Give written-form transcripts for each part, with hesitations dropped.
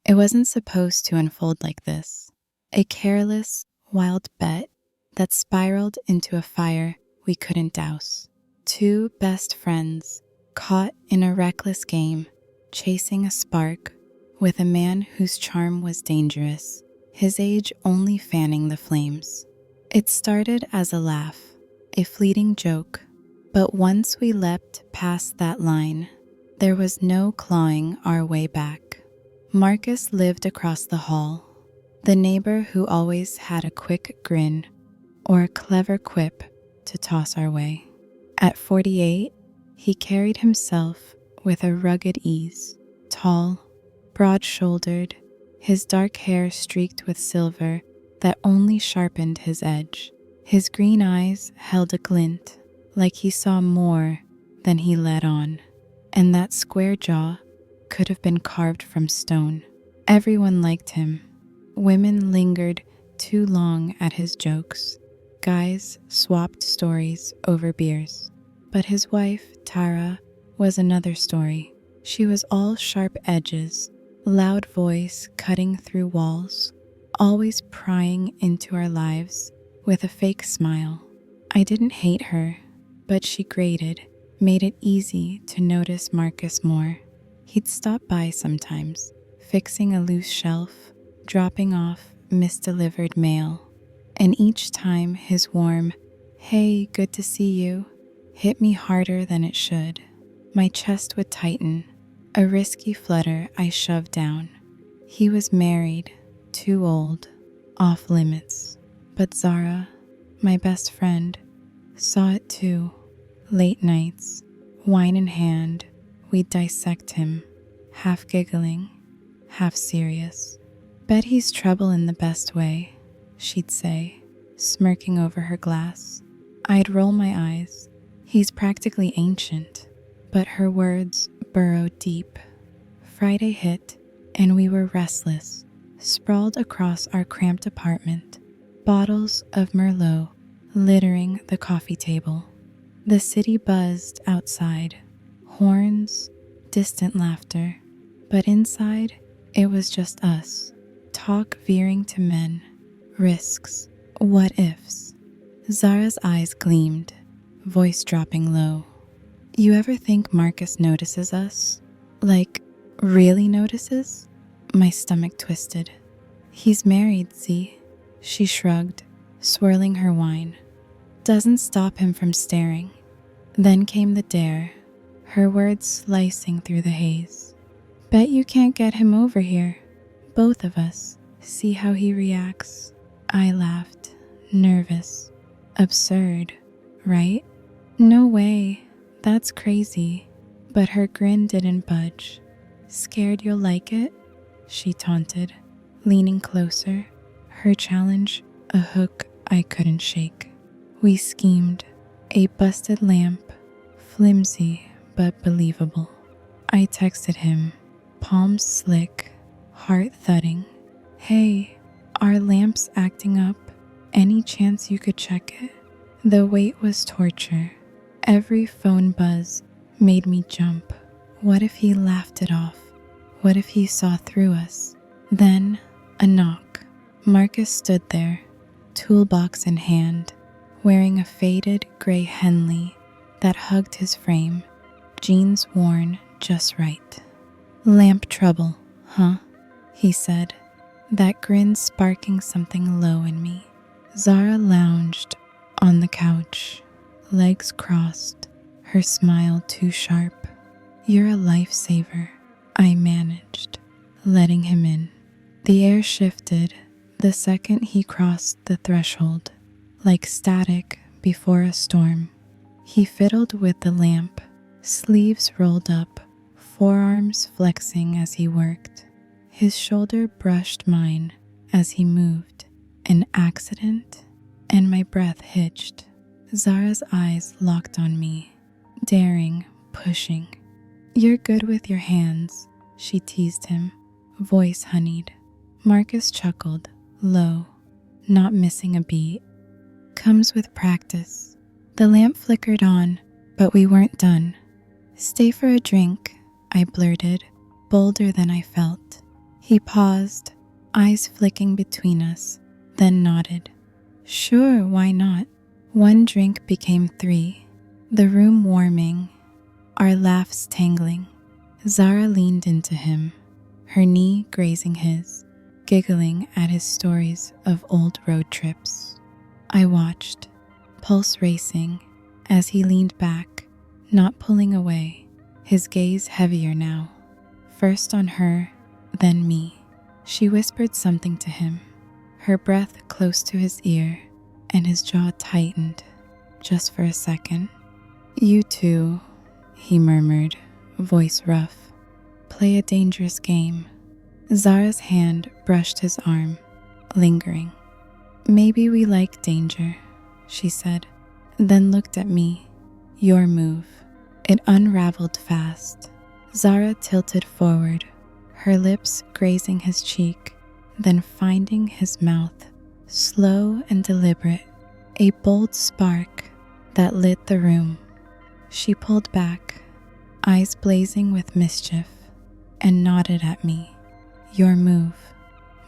It wasn't supposed to unfold like this. A careless, wild bet that spiraled into a fire we couldn't douse. Two best friends caught in a reckless game, chasing a spark with a man whose charm was dangerous, his age only fanning the flames. It started as a laugh, a fleeting joke, but once we leapt past that line, there was no clawing our way back. Marcus lived across the hall, the neighbor who always had a quick grin or a clever quip to toss our way. At 48, he carried himself with a rugged ease, tall, broad-shouldered, his dark hair streaked with silver that only sharpened his edge. His green eyes held a glint, like he saw more than he let on, and that square jaw could have been carved from stone. Everyone liked him. Women lingered too long at his jokes. Guys swapped stories over beers. But his wife, Tara, was another story. She was all sharp edges, loud voice cutting through walls, always prying into our lives with a fake smile. I didn't hate her, but she grated, made it easy to notice Marcus more. He'd stop by sometimes, fixing a loose shelf, dropping off misdelivered mail, and each time his warm, "Hey, good to see you," hit me harder than it should. My chest would tighten, a risky flutter I shoved down. He was married, too old, off limits. But Zara, my best friend, saw it too. Late nights, wine in hand, we'd dissect him, half giggling, half serious. "Bet he's trouble in the best way," she'd say, smirking over her glass. I'd roll my eyes. "He's practically ancient," but her words burrowed deep. Friday hit, and we were restless, sprawled across our cramped apartment, bottles of Merlot littering the coffee table. The city buzzed outside, horns, distant laughter, but inside it was just us, talk veering to men, risks, what ifs. Zara's eyes gleamed, voice dropping low. "You ever think Marcus notices us? Like, really notices?" My stomach twisted. "He's married, see?" She shrugged, swirling her wine. "Doesn't stop him from staring." Then came the dare, her words slicing through the haze. "Bet you can't get him over here. Both of us. See how he reacts." I laughed, nervous. Absurd, right? "No way. That's crazy." But her grin didn't budge. "Scared you'll like it?" she taunted, leaning closer, her challenge a hook I couldn't shake. We schemed, a busted lamp, flimsy but believable. I texted him, palms slick, heart thudding. "Hey, our lamp's acting up. Any chance you could check it?" The wait was torture. Every phone buzz made me jump. What if he laughed it off? What if he saw through us? Then, a knock. Marcus stood there, toolbox in hand, wearing a faded gray Henley that hugged his frame, jeans worn just right. "Lamp trouble, huh?" he said, that grin sparking something low in me. Zara lounged on the couch, legs crossed, her smile too sharp. "You're a lifesaver," I managed, letting him in. The air shifted the second he crossed the threshold, like static before a storm. He fiddled with the lamp, sleeves rolled up, forearms flexing as he worked. His shoulder brushed mine as he moved. An accident, and my breath hitched. Zara's eyes locked on me, daring, pushing. "You're good with your hands," she teased him, voice honeyed. Marcus chuckled, low, not missing a beat. "Comes with practice." The lamp flickered on, but we weren't done. "Stay for a drink," I blurted, bolder than I felt. He paused, eyes flicking between us, then nodded. Sure, why not? One drink became 3, the room warming, our laughs tangling. Zara leaned into him, her knee grazing his, giggling at his stories of old road trips. I watched, pulse racing, as he leaned back, not pulling away, his gaze heavier now. First on her, then me. She whispered something to him, her breath close to his ear, and his jaw tightened, just for a second. You two, he murmured, voice rough. Play a dangerous game. Zara's hand brushed his arm, lingering. Maybe we like danger, she said, then looked at me. Your move. It unraveled fast. Zara tilted forward, her lips grazing his cheek, then finding his mouth, slow and deliberate, a bold spark that lit the room. She pulled back, eyes blazing with mischief, and nodded at me. Your move.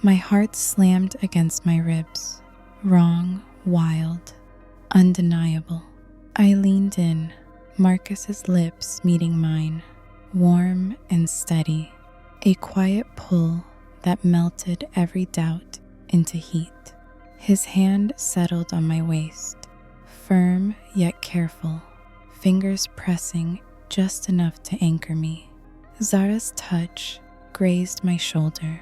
My heart slammed against my ribs. Wrong, wild, undeniable. I leaned in, Marcus's lips meeting mine, warm and steady, a quiet pull that melted every doubt into heat. His hand settled on my waist, firm yet careful, fingers pressing just enough to anchor me. Zara's touch grazed my shoulder,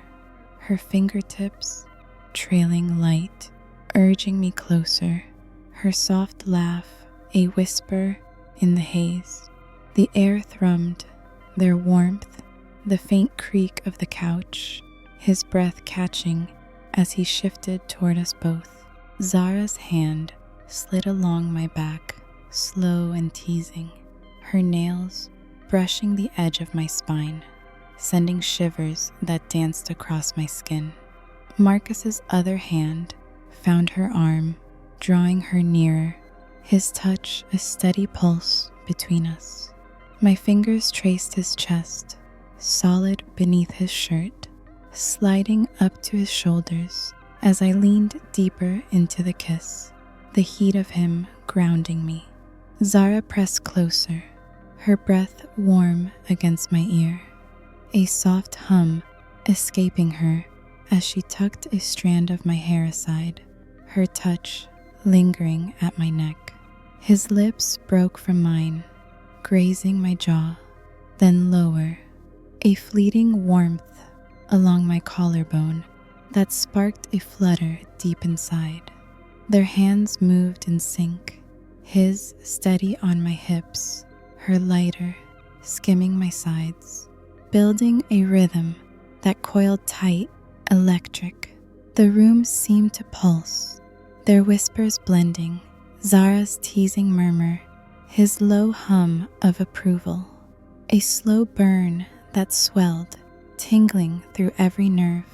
her fingertips trailing light, urging me closer, her soft laugh a whisper in the haze. The air thrummed, their warmth, the faint creak of the couch, his breath catching as he shifted toward us both. Zara's hand slid along my back, slow and teasing, her nails brushing the edge of my spine, sending shivers that danced across my skin. Marcus's other hand found her arm, drawing her nearer, his touch a steady pulse between us. My fingers traced his chest, solid beneath his shirt, sliding up to his shoulders as I leaned deeper into the kiss, the heat of him grounding me. Zara pressed closer, her breath warm against my ear, a soft hum escaping her as she tucked a strand of my hair aside, her touch lingering at my neck. His lips broke from mine, grazing my jaw, then lower, a fleeting warmth along my collarbone that sparked a flutter deep inside. Their hands moved in sync, his steady on my hips, her lighter, skimming my sides, building a rhythm that coiled tight, electric. The room seemed to pulse, their whispers blending, Zara's teasing murmur, his low hum of approval, a slow burn that swelled, tingling through every nerve,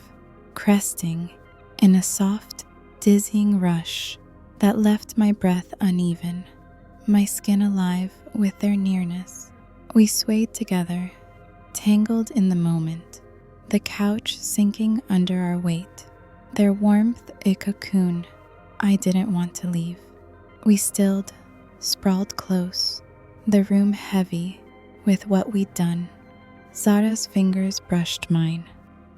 cresting in a soft, dizzying rush that left my breath uneven, my skin alive with their nearness. We swayed together, tangled in the moment, the couch sinking under our weight, their warmth a cocoon I didn't want to leave. We stilled, sprawled close, the room heavy with what we'd done. Zara's fingers brushed mine,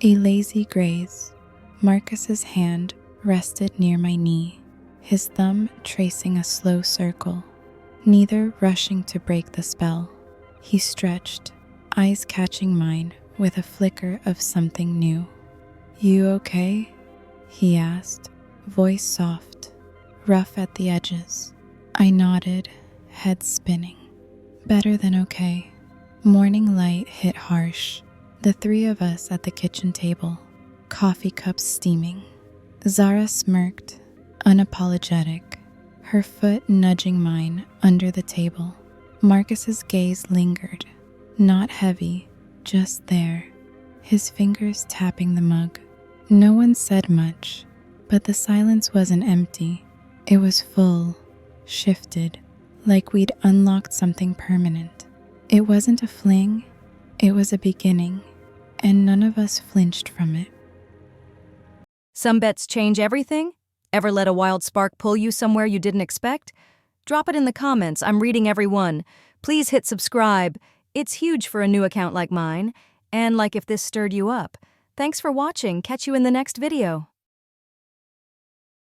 a lazy graze. Marcus's hand rested near my knee, his thumb tracing a slow circle, neither rushing to break the spell. He stretched, eyes catching mine with a flicker of something new. You okay? He asked, voice soft, rough at the edges. I nodded, head spinning. Better than okay. Morning light hit harsh, the three of us at the kitchen table, coffee cups steaming. Zara smirked, unapologetic, her foot nudging mine under the table. Marcus's gaze lingered, not heavy, just there, his fingers tapping the mug. No one said much, but the silence wasn't empty. It was full, shifted, like we'd unlocked something permanent. It wasn't a fling, it was a beginning, and none of us flinched from it. Some bets change everything? Ever let a wild spark pull you somewhere you didn't expect? Drop it in the comments. I'm reading every one. Please hit subscribe. It's huge for a new account like mine, and like if this stirred you up. Thanks for watching. Catch you in the next video.